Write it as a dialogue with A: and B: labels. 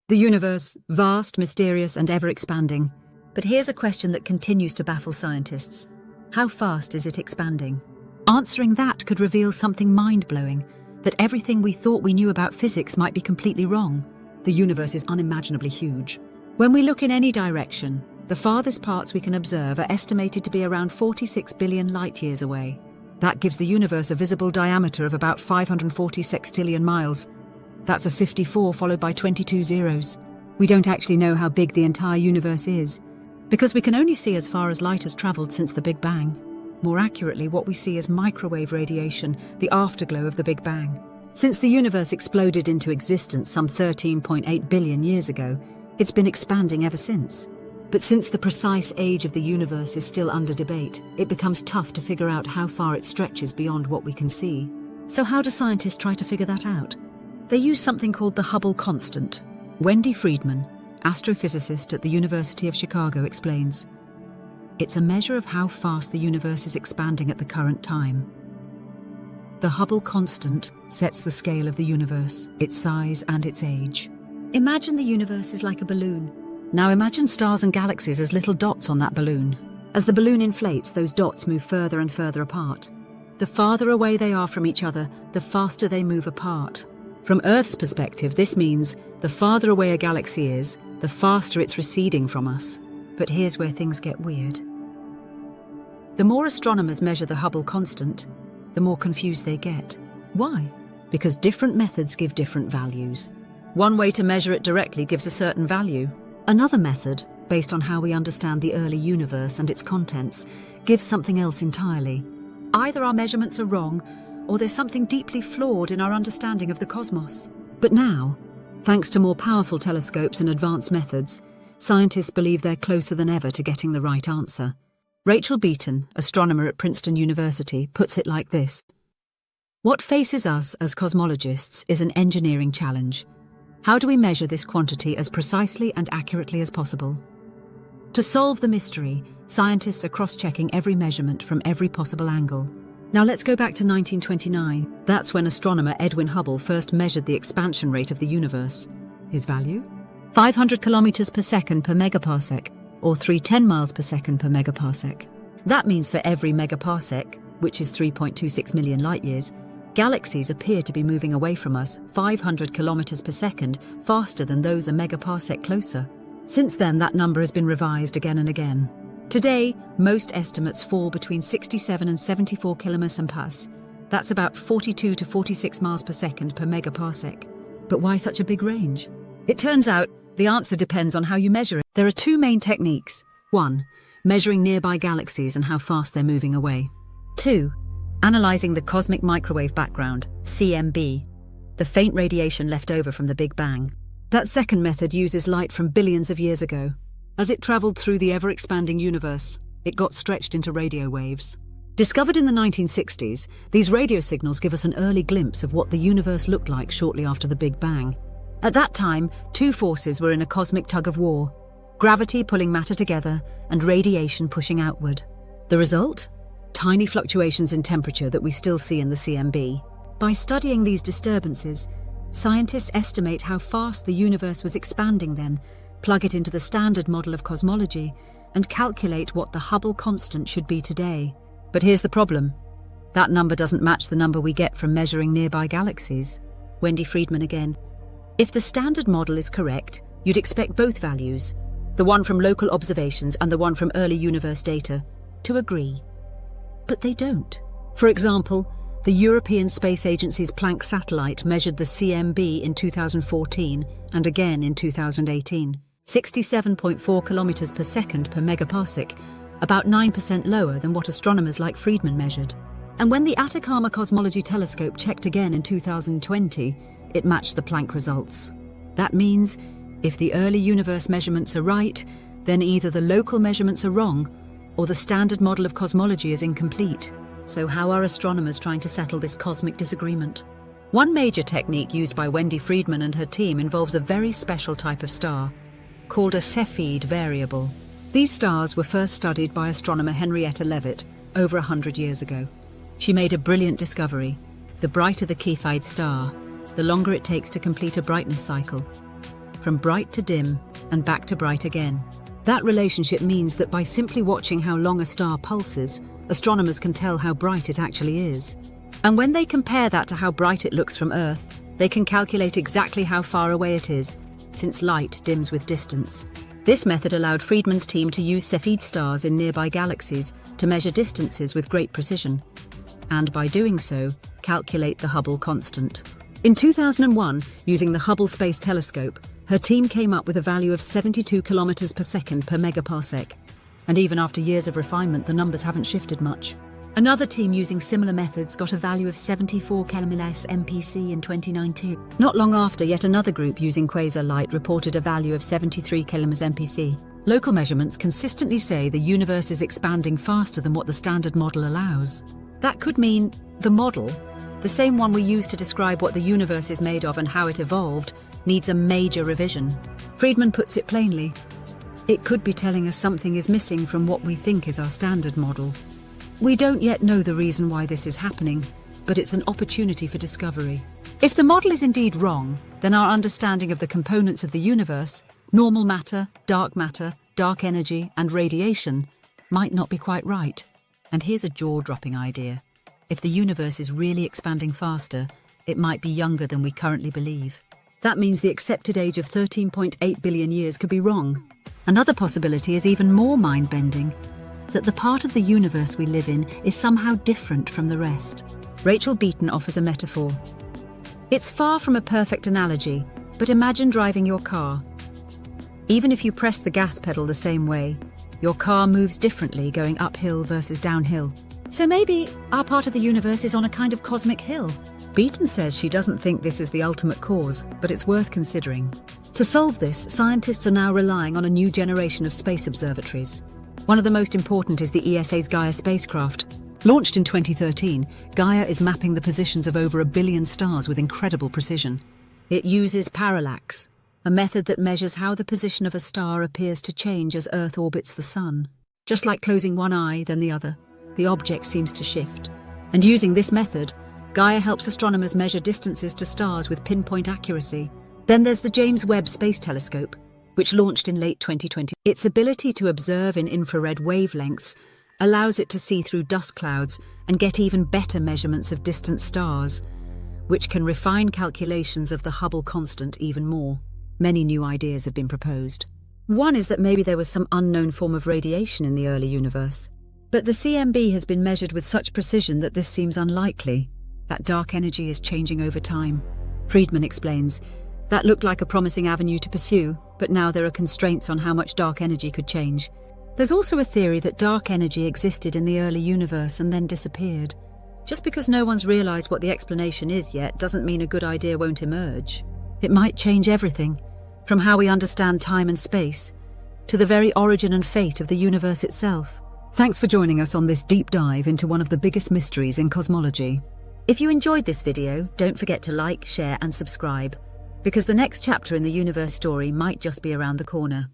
A: The universe, vast, mysterious, and ever-expanding. But here's a question that continues to baffle scientists. How fast is it expanding? Answering that could reveal something mind-blowing, that everything we thought we knew about physics might be completely wrong. The universe is unimaginably huge. When we look in any direction, the farthest parts we can observe are estimated to be around 46 billion light-years away. That gives the universe a visible diameter of about 540 sextillion miles. That's a 54 followed by 22 zeros. We don't actually know how big the entire universe is, because we can only see as far as light has travelled since the Big Bang. More accurately, what we see is microwave radiation, the afterglow of the Big Bang. Since the universe exploded into existence some 13.8 billion years ago, it's been expanding ever since. But since the precise age of the universe is still under debate, it becomes tough to figure out how far it stretches beyond what we can see. So how do scientists try to figure that out? They use something called the Hubble constant. Wendy Freedman, astrophysicist at the University of Chicago, explains. It's a measure of how fast the universe is expanding at the current time. The Hubble constant sets the scale of the universe, its size and its age. Imagine the universe is like a balloon. Now imagine stars and galaxies as little dots on that balloon. As the balloon inflates, those dots move further and further apart. The farther away they are from each other, the faster they move apart. From Earth's perspective, this means the farther away a galaxy is, the faster it's receding from us. But here's where things get weird. The more astronomers measure the Hubble constant, the more confused they get. Why? Because different methods give different values. One way to measure it directly gives a certain value. Another method, based on how we understand the early universe and its contents, gives something else entirely. Either our measurements are wrong, or there's something deeply flawed in our understanding of the cosmos. But now, thanks to more powerful telescopes and advanced methods, scientists believe they're closer than ever to getting the right answer. Rachael Beaton, astronomer at Princeton University, puts it like this. What faces us as cosmologists is an engineering challenge. How do we measure this quantity as precisely and accurately as possible? To solve the mystery, scientists are cross-checking every measurement from every possible angle. Now let's go back to 1929. That's when astronomer Edwin Hubble first measured the expansion rate of the universe. His value? 500 kilometers per second per megaparsec, or 310 miles per second per megaparsec. That means for every megaparsec, which is 3.26 million light-years, galaxies appear to be moving away from us 500 kilometers per second faster than those a megaparsec closer. Since then, that number has been revised again and again. Today, most estimates fall between 67 and 74 kilometers per second. That's about 42 to 46 miles per second per megaparsec. But why such a big range? It turns out the answer depends on how you measure it. There are two main techniques. 1. Measuring nearby galaxies and how fast they're moving away. 2. Analyzing the cosmic microwave background, CMB, the faint radiation left over from the Big Bang. That second method uses light from billions of years ago. As it traveled through the ever-expanding universe, it got stretched into radio waves. Discovered in the 1960s, these radio signals give us an early glimpse of what the universe looked like shortly after the Big Bang. At that time, two forces were in a cosmic tug-of-war: gravity pulling matter together and radiation pushing outward. The result? Tiny fluctuations in temperature that we still see in the CMB. By studying these disturbances, scientists estimate how fast the universe was expanding then, plug it into the Standard Model of Cosmology, and calculate what the Hubble constant should be today. But here's the problem. That number doesn't match the number we get from measuring nearby galaxies. Wendy Freedman again. If the Standard Model is correct, you'd expect both values, the one from local observations and the one from early universe data, to agree. But they don't. For example, the European Space Agency's Planck satellite measured the CMB in 2014 and again in 2018. 67.4 kilometers per second per megaparsec, about 9% lower than what astronomers like Freedman measured. And when the Atacama Cosmology Telescope checked again in 2020, it matched the Planck results. That means, if the early universe measurements are right, then either the local measurements are wrong, or the Standard Model of Cosmology is incomplete. So how are astronomers trying to settle this cosmic disagreement? One major technique used by Wendy Freedman and her team involves a very special type of star, called a Cepheid variable. These stars were first studied by astronomer Henrietta Leavitt over 100 years ago. She made a brilliant discovery. The brighter the Cepheid star, the longer it takes to complete a brightness cycle. from bright to dim and back to bright again. That relationship means that by simply watching how long a star pulses, astronomers can tell how bright it actually is. And when they compare that to how bright it looks from Earth, they can calculate exactly how far away it is, since light dims with distance. This method allowed Freedman's team to use Cepheid stars in nearby galaxies to measure distances with great precision, and by doing so, calculate the Hubble constant. In 2001, using the Hubble Space Telescope, her team came up with a value of 72 kilometers per second per megaparsec. And even after years of refinement, the numbers haven't shifted much. Another team using similar methods got a value of 74 kms MPC in 2019. Not long after, yet another group using quasar light reported a value of 73 kms MPC. Local measurements consistently say the universe is expanding faster than what the Standard Model allows. That could mean the model, the same one we use to describe what the universe is made of and how it evolved, needs a major revision. Freedman puts it plainly. It could be telling us something is missing from what we think is our Standard Model. We don't yet know the reason why this is happening, but it's an opportunity for discovery. If the model is indeed wrong, then our understanding of the components of the universe, normal matter, dark energy, and radiation, might not be quite right. And here's a jaw-dropping idea. If the universe is really expanding faster, it might be younger than we currently believe. That means the accepted age of 13.8 billion years could be wrong. Another possibility is even more mind-bending, that the part of the universe we live in is somehow different from the rest. Rachael Beaton offers a metaphor. It's far from a perfect analogy, but imagine driving your car. Even if you press the gas pedal the same way, your car moves differently going uphill versus downhill. So maybe our part of the universe is on a kind of cosmic hill. Beaton says she doesn't think this is the ultimate cause, but it's worth considering. To solve this, scientists are now relying on a new generation of space observatories. One of the most important is the ESA's Gaia spacecraft. Launched in 2013, Gaia is mapping the positions of over 1 billion stars with incredible precision. It uses parallax, a method that measures how the position of a star appears to change as Earth orbits the Sun. Just like closing one eye, then the other, the object seems to shift. And using this method, Gaia helps astronomers measure distances to stars with pinpoint accuracy. Then there's the James Webb Space Telescope, which launched in late 2020. Its ability to observe in infrared wavelengths allows it to see through dust clouds and get even better measurements of distant stars, which can refine calculations of the Hubble constant even more. Many new ideas have been proposed. One is that maybe there was some unknown form of radiation in the early universe. But the CMB has been measured with such precision that this seems unlikely. That dark energy is changing over time. Freedman explains, that looked like a promising avenue to pursue, but now there are constraints on how much dark energy could change. There's also a theory that dark energy existed in the early universe and then disappeared. Just because no one's realized what the explanation is yet doesn't mean a good idea won't emerge. It might change everything, from how we understand time and space, to the very origin and fate of the universe itself. Thanks for joining us on this deep dive into one of the biggest mysteries in cosmology. If you enjoyed this video, don't forget to like, share and subscribe, because the next chapter in the universe story might just be around the corner.